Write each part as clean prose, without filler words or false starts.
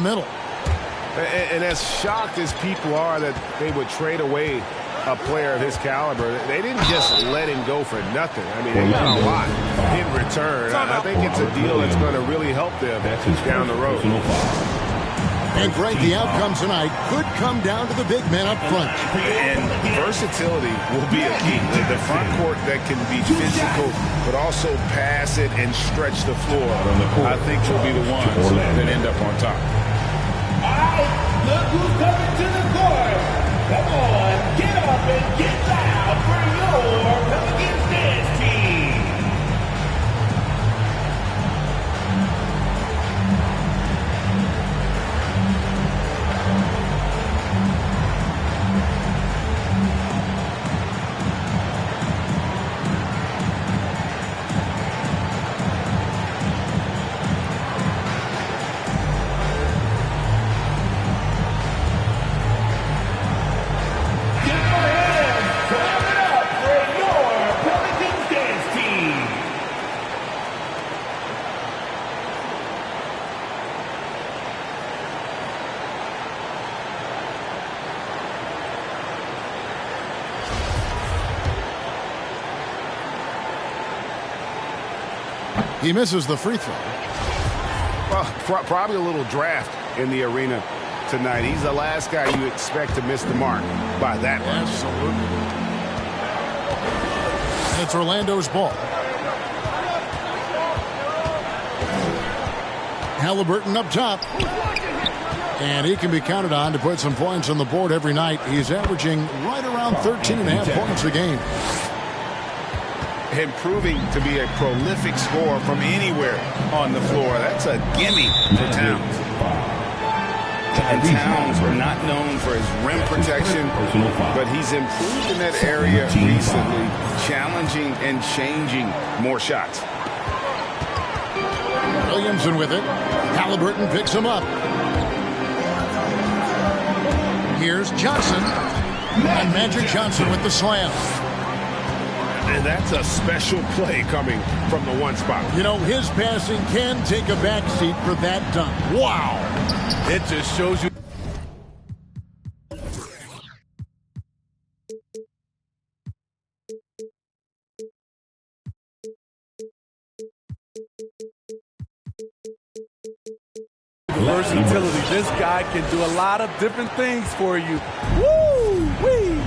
middle. And as shocked as people are that they would trade away a player of his caliber, they didn't just let him go for nothing. I mean, they got a lot in return. I think it's a deal that's going to really help them down the road. And, Greg, the outcome tonight could come down to the big man up front. And versatility will be a key. The front court that can be physical but also pass it and stretch the floor, I think will be the ones that end up on top. All right, look who's coming to the court. Come on, get up and get loud for your Pelicans dance team. He misses the free throw. Well, probably a little draft in the arena tonight. He's the last guy you expect to miss the mark by that much. Absolutely. It's Orlando's ball. Halliburton up top. And he can be counted on to put some points on the board every night. He's averaging right around 13.5 points a game. Improving to be a prolific scorer from anywhere on the floor. That's a gimme for Towns. And Towns are not known for his rim protection, but he's improved in that area recently, challenging and changing more shots. Williamson with it. Halliburton picks him up. Here's Johnson. And Magic Johnson with the slam. And that's a special play coming from the one spot. You know, his passing can take a backseat for that dunk. Wow. It just shows you. Versatility. This guy can do a lot of different things for you. Woo-wee.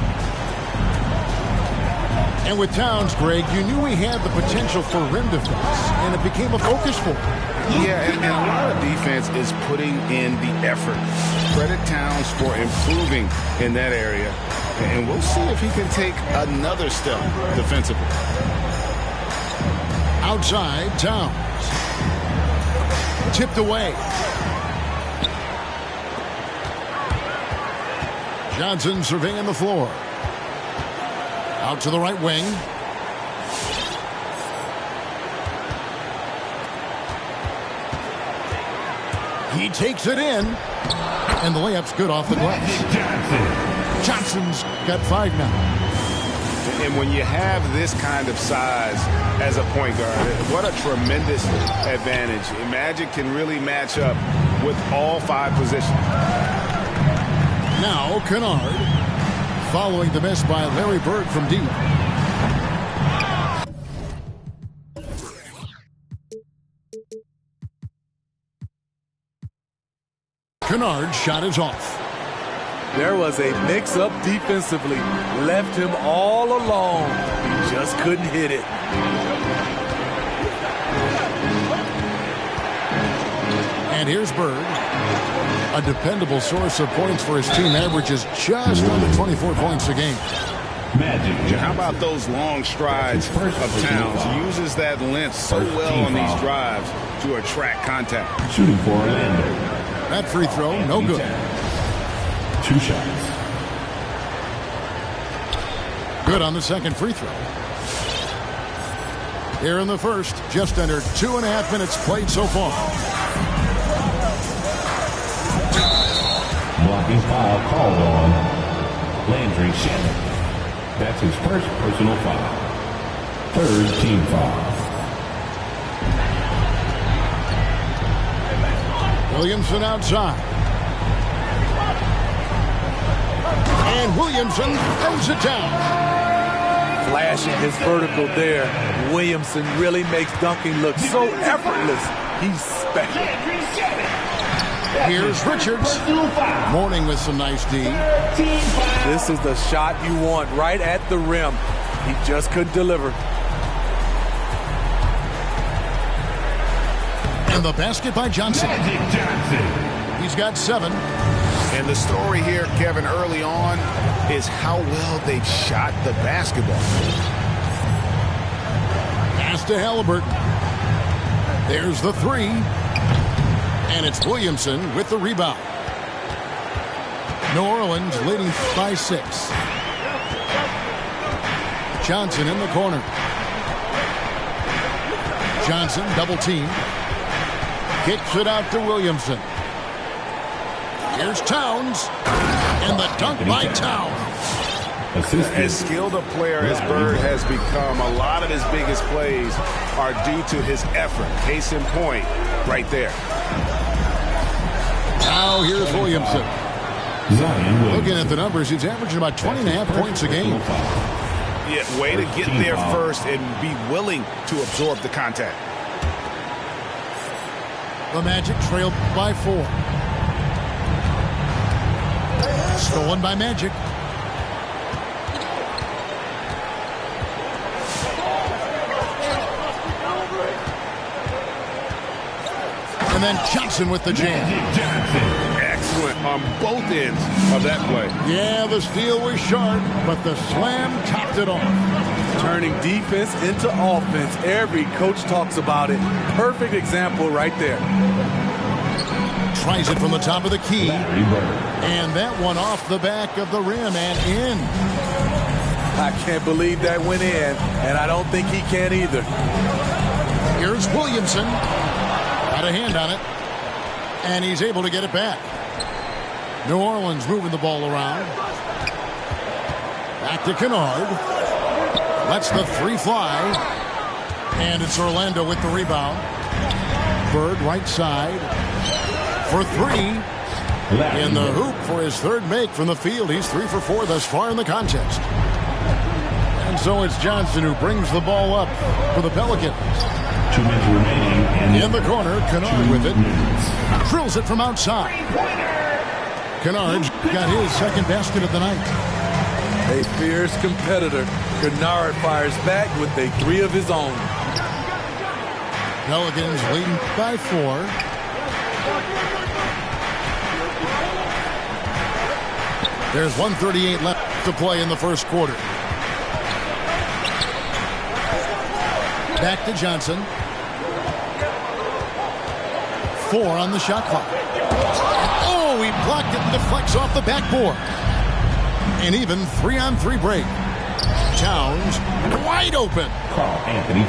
And with Towns, Greg, you knew he had the potential for rim defense, and it became a focus for him. Yeah, and a lot of defense is putting in the effort. Credit Towns for improving in that area, and we'll see if he can take another step defensively. Outside, Towns. Tipped away. Johnson surveying the floor. Out to the right wing. He takes it in. And the layup's good off the glass. Johnson's got 5 now. And when you have this kind of size as a point guard, what a tremendous advantage. Magic can really match up with all 5 positions. Now Kennard. Following the miss by Larry Bird from deep. Kennard's shot is off. There was a mix-up defensively. Left him all alone. He just couldn't hit it. And here's Bird. A dependable source of points for his team, averages just under 24 points a game. How about those long strides of Towns? He uses that length so well on these drives to attract contact. Shooting for Orlando. That free throw, no good. 2 shots. Good on the second free throw. Here in the first, just under 2.5 minutes played so far. Blocking foul called on Landry Shannon. That's his first personal foul. 3rd team foul. Williamson outside. And Williamson throws it down. Flashing his vertical there. Williamson really makes dunking look so effortless. He's special. Here's Richards. Morning with some nice D. This is the shot you want right at the rim. He just couldn't deliver. And the basket by Johnson. He's got 7. And the story here, Kevin, early on is how well they've shot the basketball. Pass to Halliburton. There's the 3. And it's Williamson with the rebound. New Orleans leading by 6. Johnson in the corner. Johnson double team. Kicks it out to Williamson. Here's Towns. And the dunk by Towns. As skilled a player as Bird has become, a lot of his biggest plays are due to his effort. Case in point, right there. Now here's Williamson. Looking at the numbers, he's averaging about 20.5 points a game. Yeah, way to get there first and be willing to absorb the contact. The Magic trail by 4. Stolen by Magic. And then Johnson with the jam. Excellent on both ends of that play. Yeah, the steal was sharp, but the slam topped it off. Turning defense into offense. Every coach talks about it. Perfect example right there. Tries it from the top of the key. And that one off the back of the rim and in. I can't believe that went in, and I don't think he can either. Here's Williamson. Got a hand on it. And he's able to get it back. New Orleans moving the ball around. Back to Kennard. Lets the 3 fly. And it's Orlando with the rebound. Bird right side. For 3. In the hoop for his 3rd make from the field. He's 3 for 4 thus far in the contest. And so it's Johnson who brings the ball up for the Pelicans. 2 minutes remaining. In the corner, Kennard with it. Drills it from outside. Kennard's got his 2nd basket of the night. A fierce competitor. Kennard fires back with a 3 of his own. Pelicans leading by 4. There's 1:38 left to play in the first quarter. Back to Johnson. 4 on the shot clock. Oh, he blocked it and deflects off the backboard. And even 3-on-3 break. Towns wide open.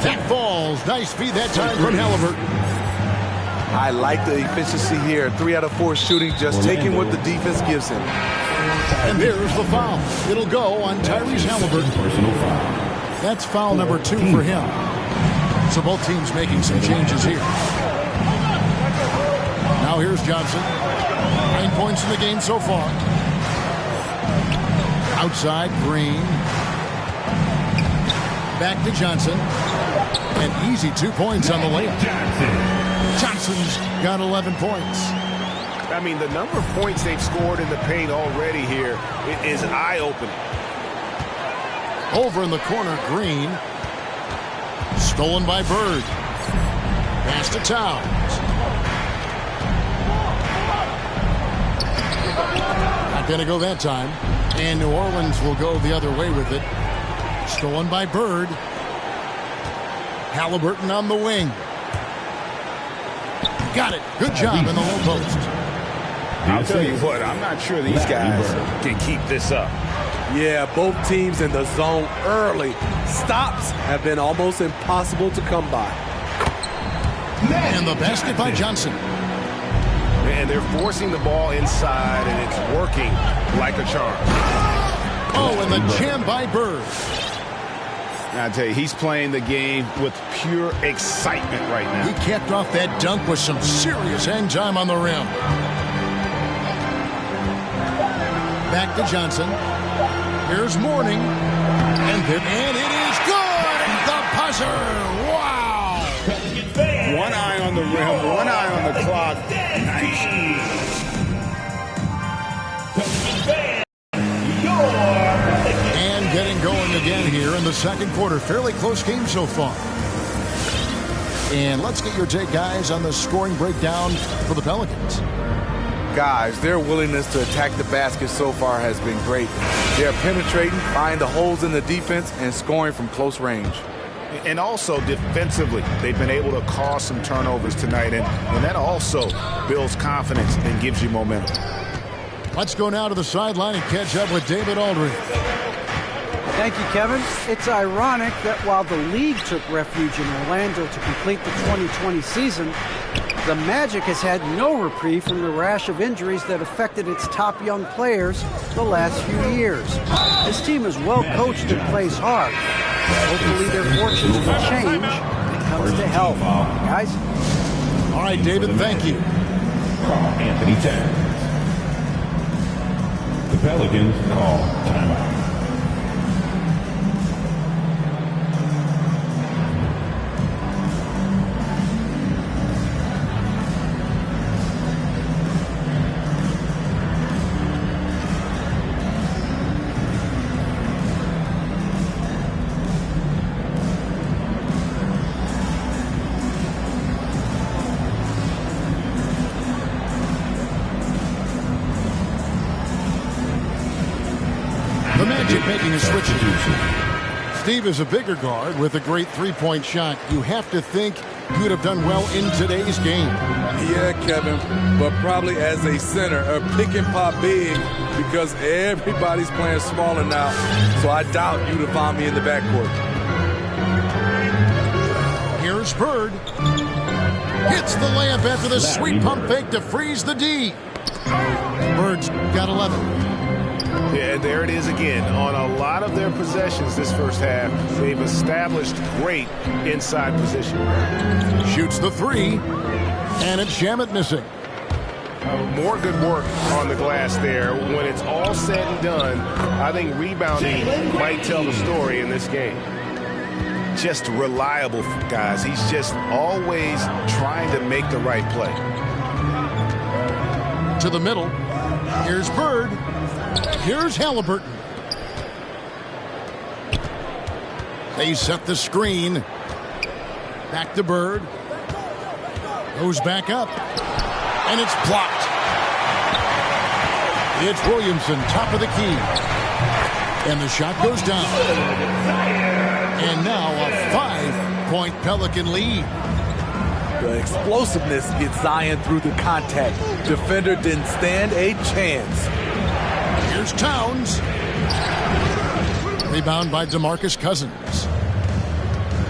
That falls. Nice feed that time from Halliburton. I like the efficiency here. 3 out of 4 shooting, just taking what the defense gives him. And there's the foul. It'll go on Tyrese Halliburton. That's foul number 2 for him. So both teams making some changes here. Now here's Johnson. 9 points in the game so far. Outside, Green. Back to Johnson. An easy 2 points on the layup. Johnson's got 11 points. I mean, the number of points they've scored in the paint already here is eye-opening. Over in the corner, Green. Stolen by Bird. Pass to Towns. Not going to go that time. And New Orleans will go the other way with it. Stolen by Bird. Halliburton on the wing. Got it. Good job in the low post. I'll tell you what, I'm not sure these guys can keep this up. Yeah, both teams in the zone early. Stops have been almost impossible to come by. And the basket by Johnson. And they're forcing the ball inside, and it's working like a charm. Oh, and the jam by Bird. I tell you, he's playing the game with pure excitement right now. He capped off that dunk with some serious hang time on the rim. Back to Johnson. Here's Mourning. And it is good! The buzzer! Wow! One eye on the rim, one eye on the clock. Nice. And getting going again here in the second quarter. Fairly close game so far. And let's get your take, guys, on the scoring breakdown for the Pelicans. Guys, their willingness to attack the basket so far has been great. They're penetrating, finding the holes in the defense, and scoring from close range. And also defensively, they've been able to cause some turnovers tonight, and that also builds confidence and gives you momentum. Let's go now to the sideline and catch up with David Aldridge. Thank you, Kevin. It's ironic that while the league took refuge in Orlando to complete the 2020 season, the Magic has had no reprieve from the rash of injuries that affected its top young players the last few years. This team is well coached and plays hard. Hopefully their fortunes will change when it comes to health. Guys? All right, David, thank you. Anthony Towns. The Pelicans call timeout. The Magic making a switch. Steve is a bigger guard with a great three-point shot. You have to think you would have done well in today's game. Yeah, Kevin, but probably as a center, a pick and pop big, because everybody's playing smaller now, so I doubt you'd have found me in the backcourt. Here's Bird. Hits the layup after the sweet pump fake to freeze the D. Bird's got 11. Yeah, there it is again. On a lot of their possessions this first half, they've established great inside position. Shoots the three, and it's Shamet missing. More good work on the glass there. When it's all said and done, I think rebounding might tell the story in this game. Just reliable, guys. He's just always trying to make the right play. To the middle. Here's Bird. Here's Halliburton. They set the screen. Back to Bird. Goes back up. And it's blocked. It's Williamson, top of the key. And the shot goes down. And now a 5-point Pelican lead. The explosiveness gets Zion through the contact. Defender didn't stand a chance. Here's Towns. Rebound by DeMarcus Cousins.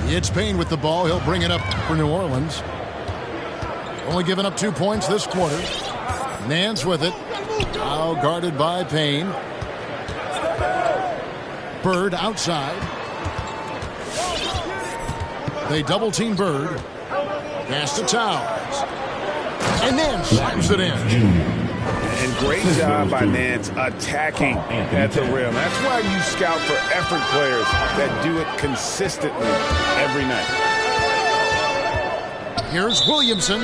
It's Payne with the ball. He'll bring it up for New Orleans. Only giving up 2 points this quarter. Nance with it. Now guarded by Payne. Bird outside. They double team Bird. Pass to Towns. And Nance slams it in. And great job by Nance attacking at the rim. That's why you scout for effort players that do it consistently every night. Here's Williamson.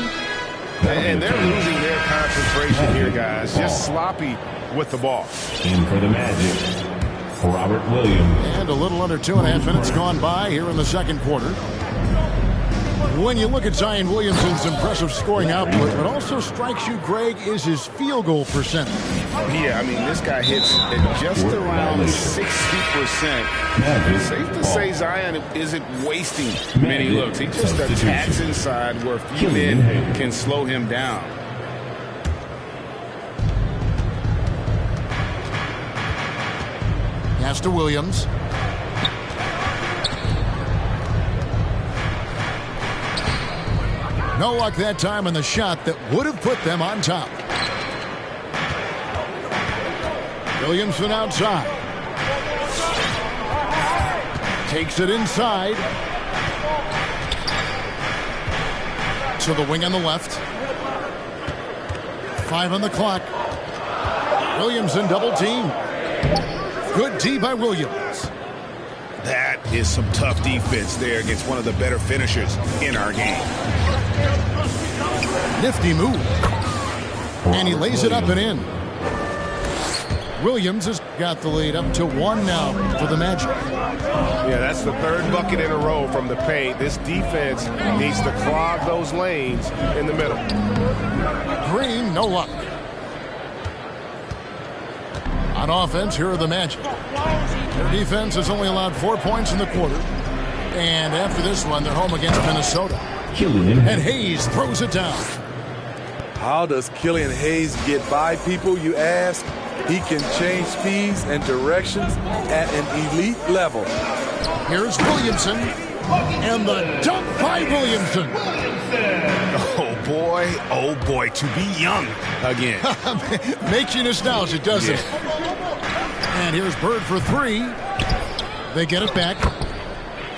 And they're losing their concentration here, guys. Just sloppy with the ball. In for the Magic, Robert Williams. And a little under 2.5 minutes gone by here in the second quarter. When you look at Zion Williamson's impressive scoring output, what also strikes you, Greg, is his field goal percentage. Yeah, I mean, this guy hits at just around 60%. It's safe to say Zion isn't wasting many looks. He just attacks inside where few men can slow him down. Pass to Williams. No luck that time on the shot that would have put them on top. Williamson outside. Takes it inside. To the wing on the left. 5 on the clock. Williamson double team. Good D by Williams. That is some tough defense there against one of the better finishers in our game. Nifty move. And he lays it up and in. Williams has got the lead up to 1 now for the Magic. Yeah, that's the 3rd bucket in a row from the paint. This defense needs to clog those lanes in the middle. Green, no luck. On offense, here are the Magic. Their defense has only allowed 4 points in the quarter. And after this one, they're home against Minnesota. And Hayes throws it down. How does Killian Hayes get by people, you ask? He can change speeds and directions at an elite level. Here's Williamson. And the dunk by Williamson. Oh boy, to be young again. Makes you nostalgic, doesn't it? And here's Bird for 3. They get it back.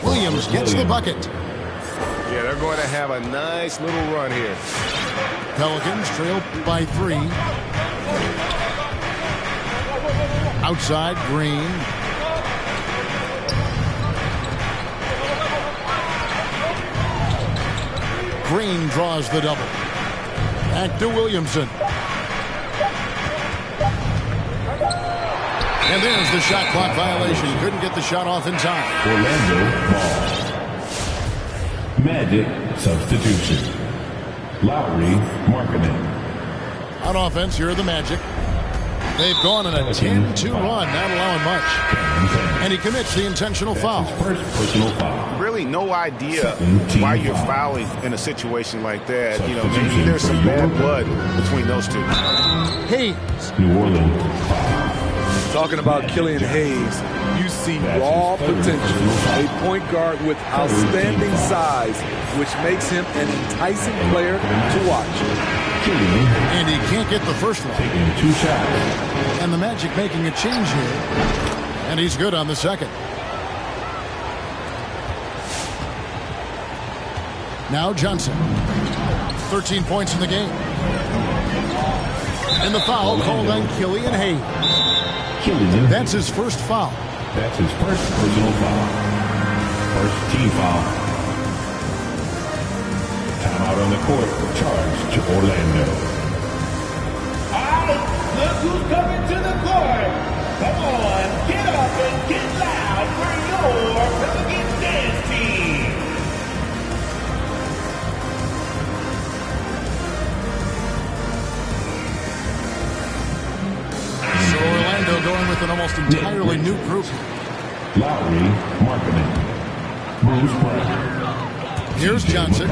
Williams gets the bucket. Yeah, they're going to have a nice little run here. Pelicans trail by 3. Outside, Green. Green draws the double. Back to Williamson. And there's the shot clock violation. Couldn't get the shot off in time. Orlando ball. Magic substitution. Lowry, Markkanen. On offense, here are the Magic. They've gone on a 10-2 run, not allowing much. And he commits the intentional foul. First personal foul. Really no idea why you're fouling in a situation like that. You know, maybe there's some bad blood between those two. Hayes. New Orleans. Talking about Killian Hayes, you see raw potential. A point guard with outstanding size, which makes him an enticing player to watch. And he can't get the first one. Taking 2 shots. And the Magic making a change here. And he's good on the second. Now Johnson. 13 points in the game. And the foul called on Killian Hayes. That's his first foul. That's his first personal foul. First team foul. Timeout on the court. Charge to Orlando. All right, look who's coming to the court. Come on, get up and get loud for your Pelicans dance team. So Orlando going with an almost entirely new group. Lowry, Markkanen. Bruce Brown. Here's Johnson.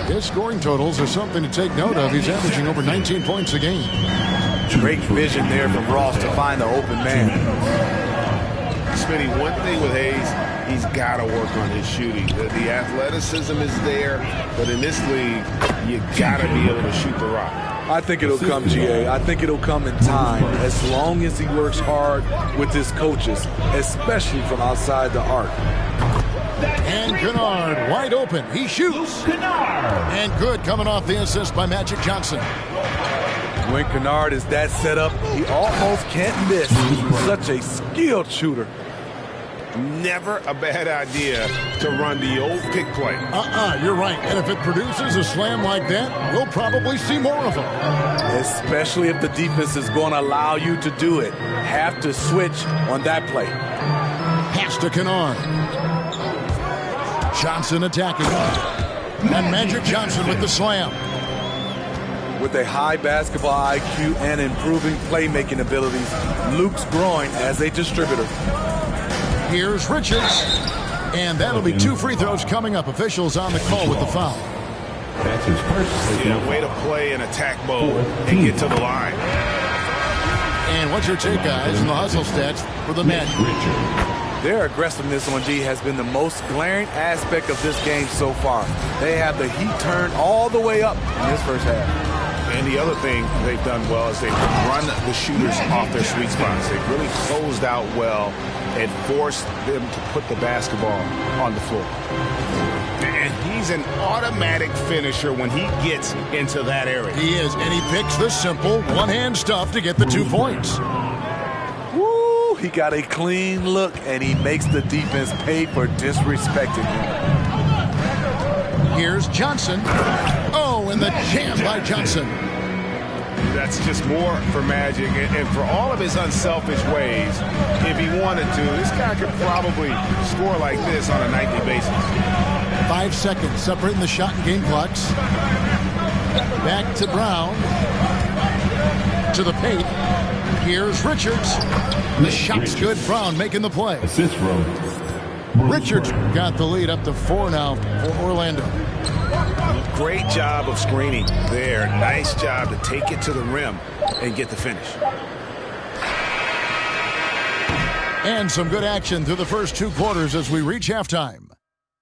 His scoring totals are something to take note of. He's averaging over 19 points a game. Great vision there from Ross to find the open man. Smitty, one thing with Hayes, he's got to work on his shooting. The athleticism is there, but in this league, you got to be able to shoot the rock. I think it'll come, GA. I think it'll come in time, as long as he works hard with his coaches, especially from outside the arc. And Kennard wide open. He shoots. And good, coming off the assist by Magic Johnson. When Kennard is that set up, he almost can't miss. Such a skilled shooter. Never a bad idea to run the old pick play. You're right. And if it produces a slam like that, we'll probably see more of them. Especially if the defense is going to allow you to do it. Have to switch on that play. Pass to Kennard. Johnson attacking. And Magic Johnson with the slam. With a high basketball IQ and improving playmaking abilities, Luke's growing as a distributor. Here's Richards. And that'll be 2 free throws coming up. Officials on the call with the foul. That's his first. Yeah, way to play an attack mode and get to the line. And what's your take, guys, on the hustle stats for the Magic? Their aggressiveness on D has been the most glaring aspect of this game so far. They have the heat turned all the way up in this first half. And the other thing they've done well is they've run the shooters off their sweet spots. They've really closed out well and forced them to put the basketball on the floor. And he's an automatic finisher when he gets into that area. He is, and he picks the simple one-hand stuff to get the 2 points. Woo! He got a clean look, and he makes the defense pay for disrespecting him. Here's Johnson. Oh, and the jam by Johnson. That's just more for Magic, and for all of his unselfish ways, if he wanted to, this guy could probably score like this on a nightly basis. 5 seconds separating the shot and game clocks. Back to Brown. To the paint. Here's Richards. The shot's good. Brown making the play. Assist from Richards got the lead up to 4 now for Orlando. Great job of screening there. Nice job to take it to the rim and get the finish. And some good action through the first 2 quarters as we reach halftime.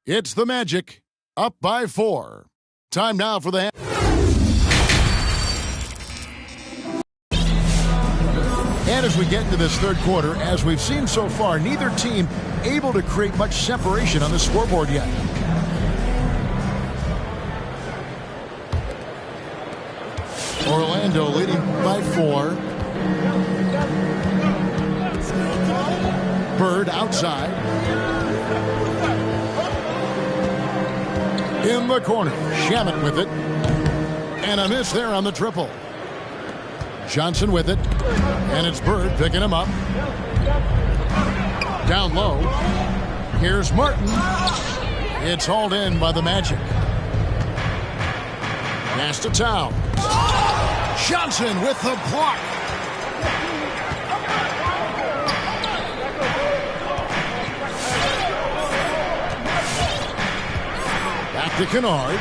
It's the Magic, up by 4. Time now for the... And as we get into this third quarter, as we've seen so far, neither team able to create much separation on the scoreboard yet. Orlando leading by 4. Bird outside. In the corner, Shamet with it. And a miss there on the triple. Johnson with it. And it's Bird picking him up. Down low. Here's Martin. It's hauled in by the Magic. Pass to Towns. Johnson with the block. Back to Kennard.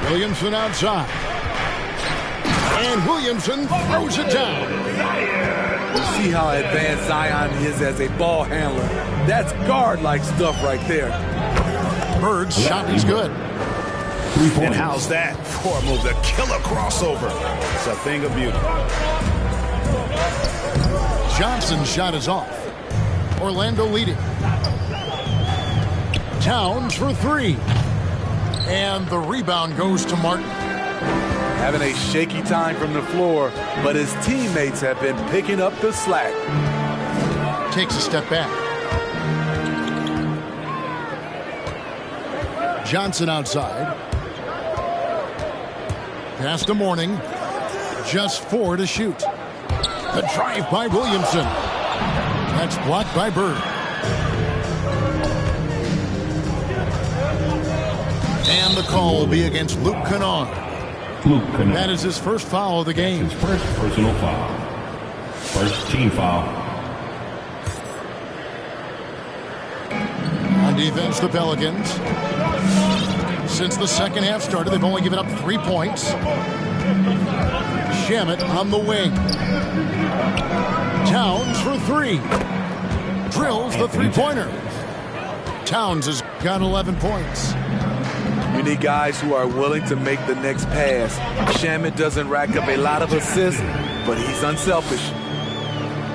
Williamson outside. And Williamson throws it down. You see how advanced Zion is as a ball handler. That's guard-like stuff right there. Bird's shot is good. And how's that for a move? The killer crossover. It's a thing of beauty. Johnson's shot is off. Orlando leading. Towns for 3. And the rebound goes to Martin. Having a shaky time from the floor, but his teammates have been picking up the slack. Takes a step back. Johnson outside. Pass to Morning. Just 4 to shoot. The drive by Williamson. That's blocked by Bird. And the call will be against Luke Kennard. That is his first foul of the game. His first personal foul. First team foul. On defense, the Pelicans. Since the second half started, they've only given up 3 points. Shamet on the wing. Towns for 3. Drills the 3-pointer. Towns has got 11 points. You need guys who are willing to make the next pass. Shamet doesn't rack up a lot of assists, but he's unselfish.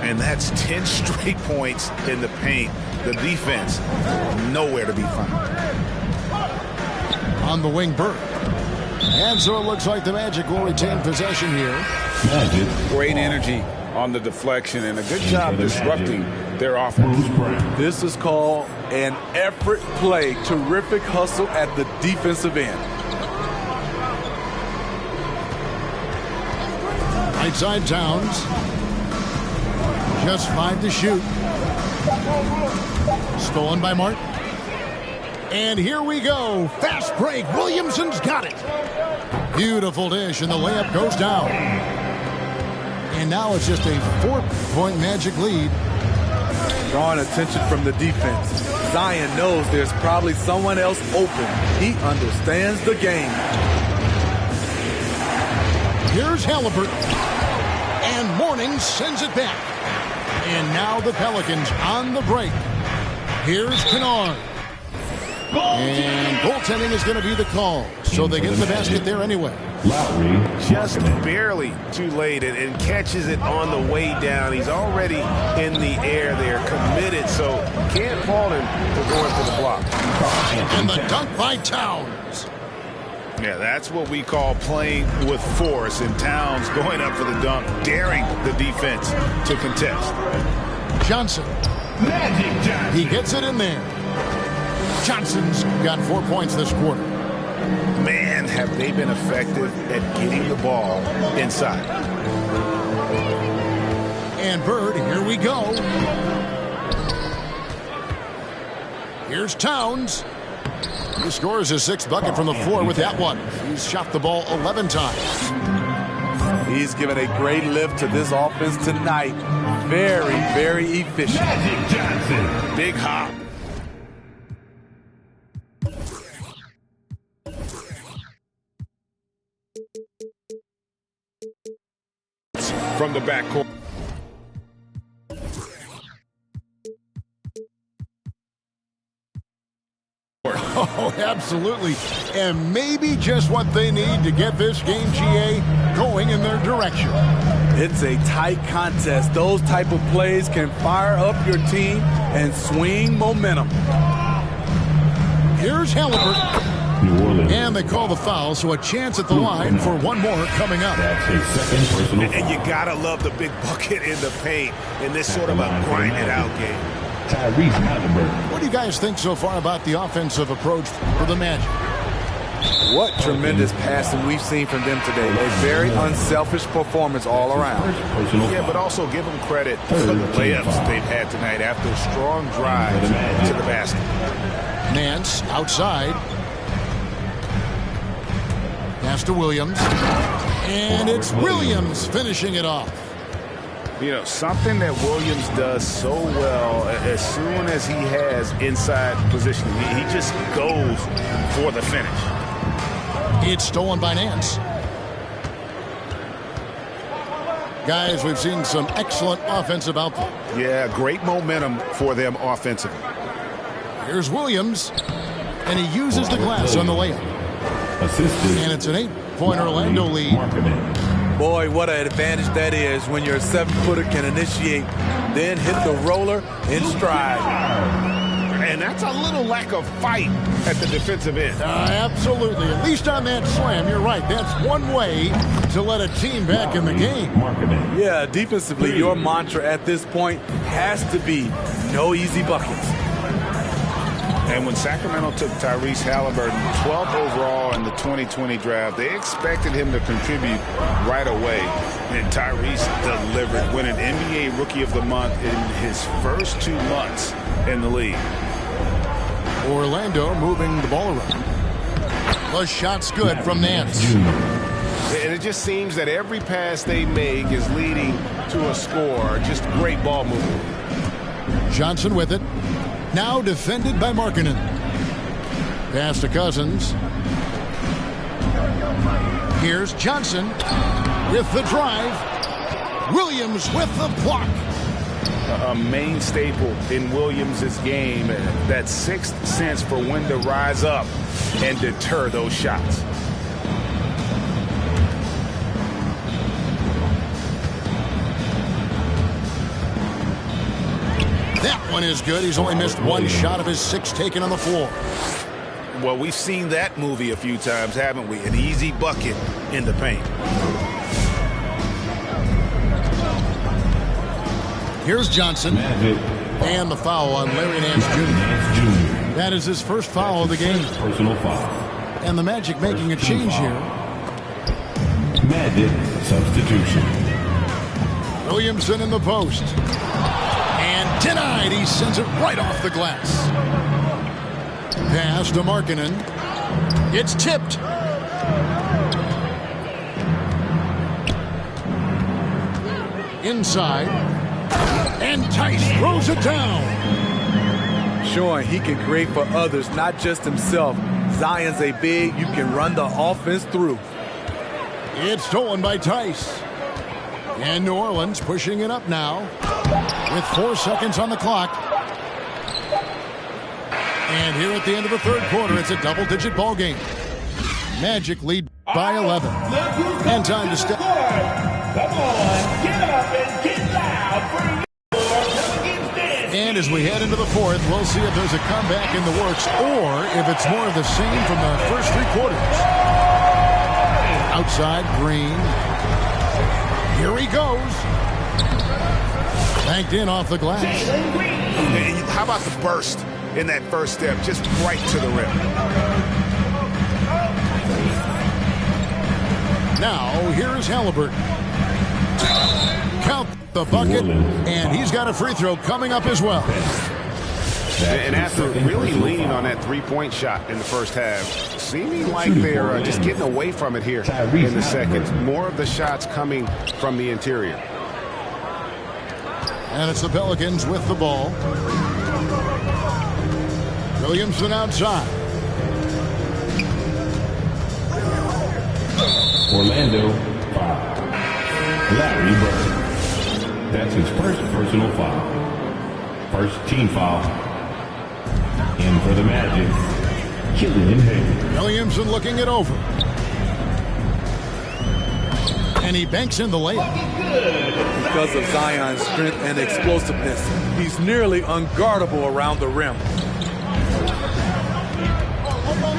And that's 10 straight points in the paint. The defense, nowhere to be found. On the wing, Bird. And so it looks like the Magic will retain possession here. Magic. Great energy on the deflection and a good job disrupting their offense. This is called an effort play. Terrific hustle at the defensive end. Right side, Towns. Just 5 to shoot. Stolen by Martin. And here we go. Fast break. Williamson's got it. Beautiful dish, and the layup goes down. And now it's just a 4-point Magic lead. Drawing attention from the defense. Zion knows there's probably someone else open. He understands the game. Here's Halliburton. And Morning sends it back. And now the Pelicans on the break. Here's Kennard. And goaltending is going to be the call. So they get the basket there anyway. Just barely too late and catches it on the way down. He's already in the air there, committed, so can't fault him for going for the block. And the dunk by Towns. Yeah, that's what we call playing with force. And Towns going up for the dunk, daring the defense to contest. Johnson. He gets it in there. Johnson's got 4 points this quarter. Man, have they been effective at getting the ball inside. And Bird, here we go. Here's Towns. He scores his 6th bucket from the floor with that one. He's shot the ball 11 times. He's given a great lift to this offense tonight. Very, very efficient. Magic Johnson. Big hop. From the backcourt. Oh, absolutely. And maybe just what they need to get this game, GA, going in their direction. It's a tight contest. Those type of plays can fire up your team and swing momentum. Here's Halliburton. New Orleans. And they call the foul, so a chance at the line for one more coming up. That's his second personal foul. And you gotta love the big bucket in the paint in this sort of a grind-it-out game. Tyrese Halliburton. What do you guys think so far about the offensive approach for the Magic? What tremendous passing we've seen from them today. A very unselfish performance all around. Yeah, but also give them credit for the layups they've had tonight after a strong drive to the basket. Nance outside. Pass to Williams. And it's Williams finishing it off. You know, something that Williams does so well, as soon as he has inside positioning, he just goes for the finish. It's stolen by Nance. Guys, we've seen some excellent offensive output. Yeah, great momentum for them offensively. Here's Williams, and he uses the glass on the layup. Assisted. And it's an 8-point Orlando lead. Boy, what an advantage that is when your 7-footer can initiate, then hit the roller in stride. And that's a little lack of fight at the defensive end. Absolutely. At least on that slam, you're right. That's one way to let a team back in the game. Yeah, defensively, your mantra at this point has to be no easy buckets. And when Sacramento took Tyrese Halliburton 12th overall in the 2020 draft, they expected him to contribute right away. And Tyrese delivered, winning NBA Rookie of the Month in his first 2 months in the league. Orlando moving the ball around. The shot's good from Nance. And it just seems that every pass they make is leading to a score. Just great ball movement. Johnson with it. Now defended by Markkanen. Pass to Cousins. Here's Johnson with the drive. Williams with the block. A main staple in Williams' game, that sixth sense for when to rise up and deter those shots. That one is good. He's only missed 1 shot of his 6 taken on the floor. Well, we've seen that movie a few times, haven't we? An easy bucket in the paint. Here's Johnson. And the foul on Larry Nance Jr. That is his first foul of the game. Personal foul. And the Magic making a change here. Magic substitution. Williamson in the post. And denied. He sends it right off the glass. Pass to Markkanen. It's tipped. Inside. And Tice throws it down. Showing he can create for others, not just himself. Zion's a big you can run the offense through. It's stolen by Tice. And New Orleans pushing it up now with 4 seconds on the clock. And here at the end of the third quarter, it's a double-digit ball game. Magic lead by 11. And time to step. Come on, get up and get loud for your Pelicans dance. And as we head into the fourth, we'll see if there's a comeback in the works or if it's more of the same from the first three quarters. Outside, Green. Here he goes. Banked in off the glass. And how about the burst in that first step, just right to the rim. Now, here's Halliburton. Count the bucket, and he's got a free throw coming up as well. And after really leaning on that three-point shot in the first half, seeming like they're just getting away from it here in the second. More of the shots coming from the interior. And it's the Pelicans with the ball. Williamson outside. Orlando foul. Larry Bird. That's his first personal foul. First team foul. In for the Magic, Killian Hayes. Williamson looking it over. And he banks in the layup. Because of Zion's strength and explosiveness, he's nearly unguardable around the rim.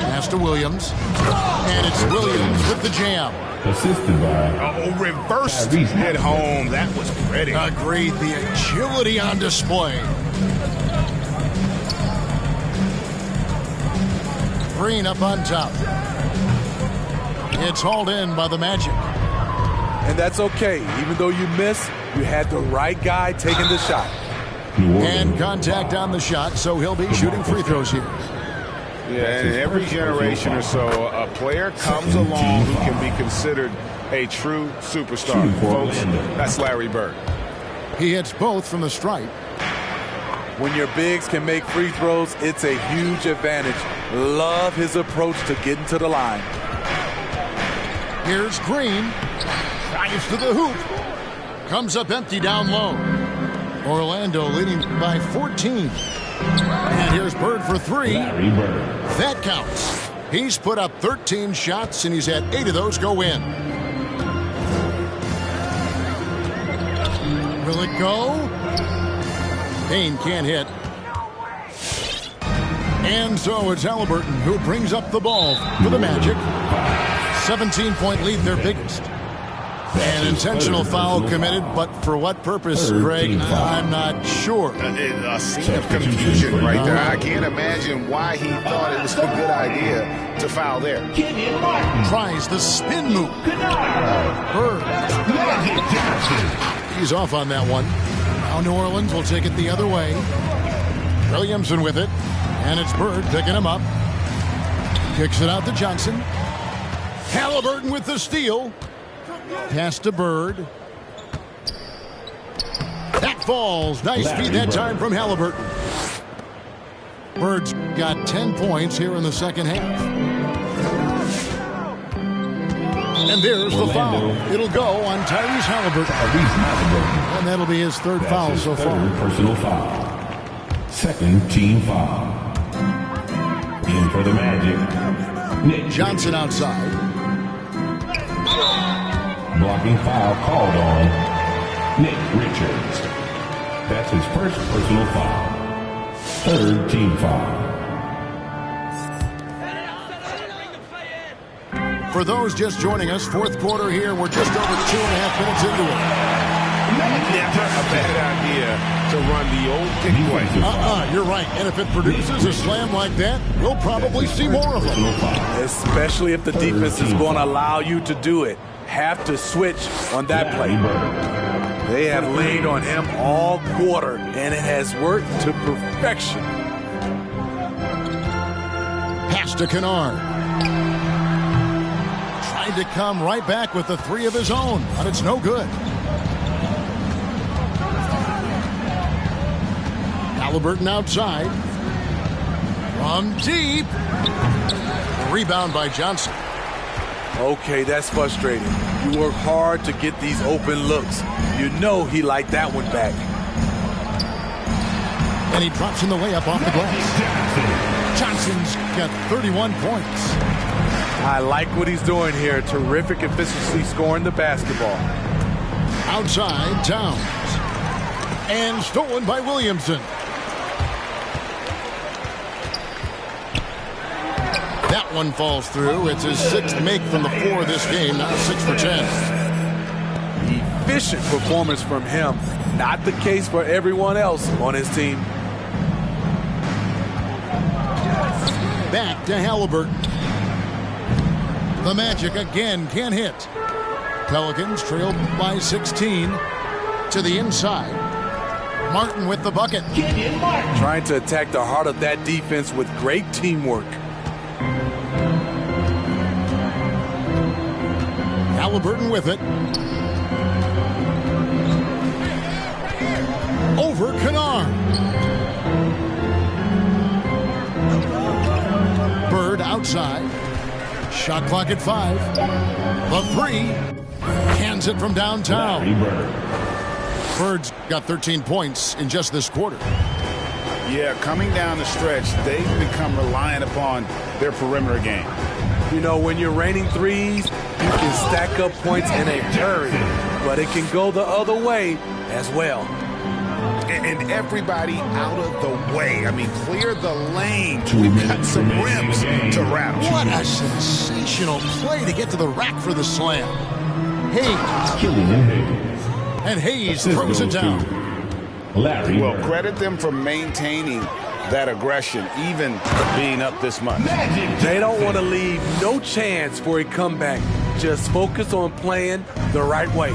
Pass to Williams. And it's Williams with the jam. Assisted by Reversed at home. That was pretty. Agreed. The agility on display. Green up on top. It's hauled in by the Magic. And that's okay. Even though you miss, you had the right guy taking the shot. And contact on the shot, so he'll be shooting free throws here. Yeah, and every generation or so, a player comes along who can be considered a true superstar. Folks, that's Larry Bird. He hits both from the stripe. When your bigs can make free throws, it's a huge advantage. Love his approach to getting to the line. Here's Green. Drives to the hoop. Comes up empty down low. Orlando leading by 14. And here's Bird for three. Larry Bird. That counts. He's put up 13 shots, and he's had 8 of those go in. Will it go? Payne can't hit. And so it's Halliburton who brings up the ball for the Magic. 17-point lead, their biggest. An intentional foul committed, but for what purpose, Greg? I'm not sure. A scene of confusion right there. I can't imagine why he thought it was a good idea to foul there. Tries the spin move. Bird. He's off on that one. Now New Orleans will take it the other way. Williamson with it. And it's Bird picking him up. Kicks it out to Johnson. Halliburton with the steal. Pass to Bird. That falls. Nice feed that time from Halliburton. Bird's got 10 points here in the second half. And there's the foul. It'll go on Tyrese Halliburton. And that'll be his third foul so far. Personal foul. Second team foul. In for the Magic, Nick Johnson outside. Blocking foul called on Nick Richards. That's his first personal foul. Third team foul. For those just joining us, fourth quarter here. We're just over 2.5 minutes into it. Never a bad idea to run the old pick play. You're right. And if it produces a slam like that, we'll probably see more of them. Especially if the defense is going to allow you to do it. Have to switch on that play. They have leaned on him all quarter, and it has worked to perfection. Pass to Kennard. Tried to come right back with the 3 of his own, but it's no good. Halliburton outside. From deep. The rebound by Johnson. Okay, that's frustrating. You work hard to get these open looks. You know he liked that one back. And he drops in the layup off the glass. Johnson's got 31 points. I like what he's doing here. Terrific efficiency scoring the basketball. Outside, Towns. And stolen by Williamson. That one falls through. It's his 6th make from the floor this game, now 6 for 10. Efficient performance from him. Not the case for everyone else on his team. Back to Halliburton. The Magic again can't hit. Pelicans trailed by 16 to the inside. Martin with the bucket. Trying to attack the heart of that defense with great teamwork. Halliburton with it. Over Kennard. Bird outside. Shot clock at 5. The 3. Hands it from downtown. Bird's got 13 points in just this quarter. Yeah, coming down the stretch, they've become reliant upon their perimeter game. You know, when you're raining threes, you can stack up points in a hurry, but it can go the other way as well. And everybody out of the way. I mean, clear the lane. We've got some rims to rattle. What a sensational play to get to the rack for the slam. Hayes. And Hayes throws it down. Well, credit them for maintaining that aggression, even being up this much. They don't want to leave no chance for a comeback. Just focus on playing the right way.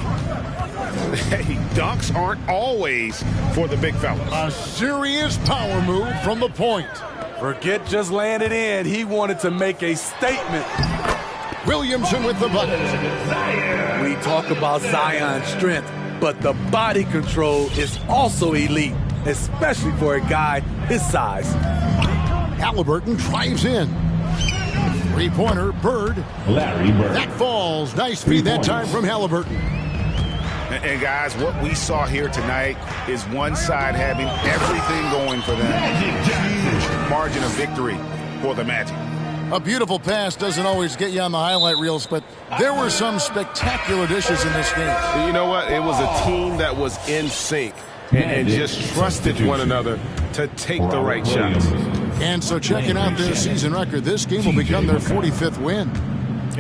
Hey, dunks aren't always for the big fellas. A serious power move from the point. Forget just laying it in. He wanted to make a statement. Williamson with the bucket. We talk about Zion's strength, but the body control is also elite, especially for a guy his size. Halliburton drives in. 3-pointer, Bird. That falls. Nice feed that time from Halliburton. And guys, what we saw here tonight is one side having everything going for them. Huge margin of victory for the Magic. A beautiful pass doesn't always get you on the highlight reels, but there were some spectacular dishes in this game. You know what? It was a team that was in sync and just trusted one another to take the right shots. And so checking out their season record, this game will become their 45th win.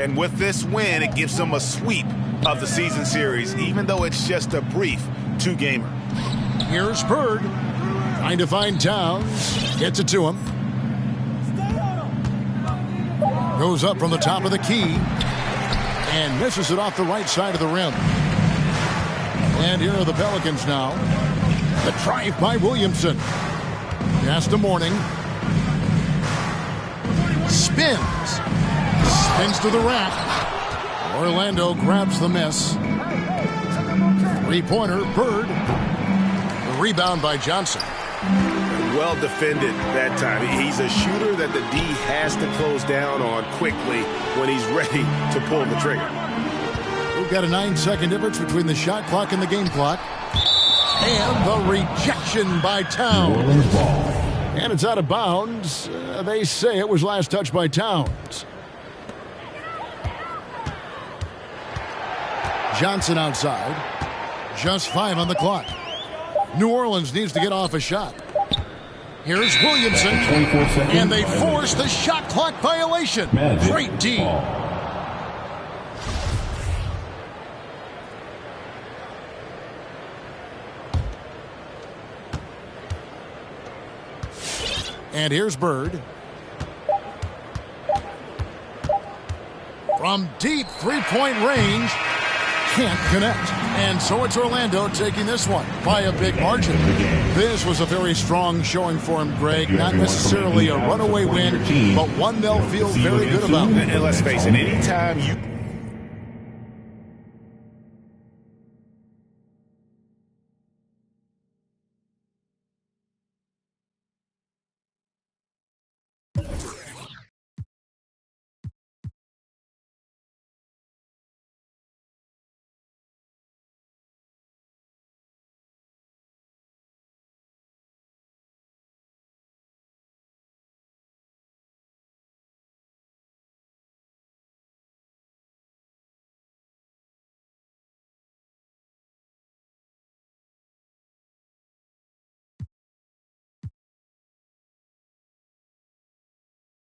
And with this win, it gives them a sweep of the season series, even though it's just a brief 2-gamer. Here's Bird trying to find Towns. Gets it to him. Goes up from the top of the key and misses it off the right side of the rim. And here are the Pelicans now. The drive by Williamson. Pass to Morning. Spins. Spins to the rack. Orlando grabs the miss. 3-pointer, Bird. The rebound by Johnson. Well defended that time. He's a shooter that the D has to close down on quickly when he's ready to pull the trigger. We've got a 9-second difference between the shot clock and the game clock. And the rejection by Towns. And it's out of bounds. They say it was last touched by Towns. Johnson outside. Just 5 on the clock. New Orleans needs to get off a shot. Here's Williamson. And they force the shot clock violation. Great D. And here's Bird. From deep 3-point range. Can't connect. And so it's Orlando taking this one by a big margin. This was a very strong showing for him, Greg. Not necessarily a runaway win, but one they'll feel very good about. And let's face it, anytime you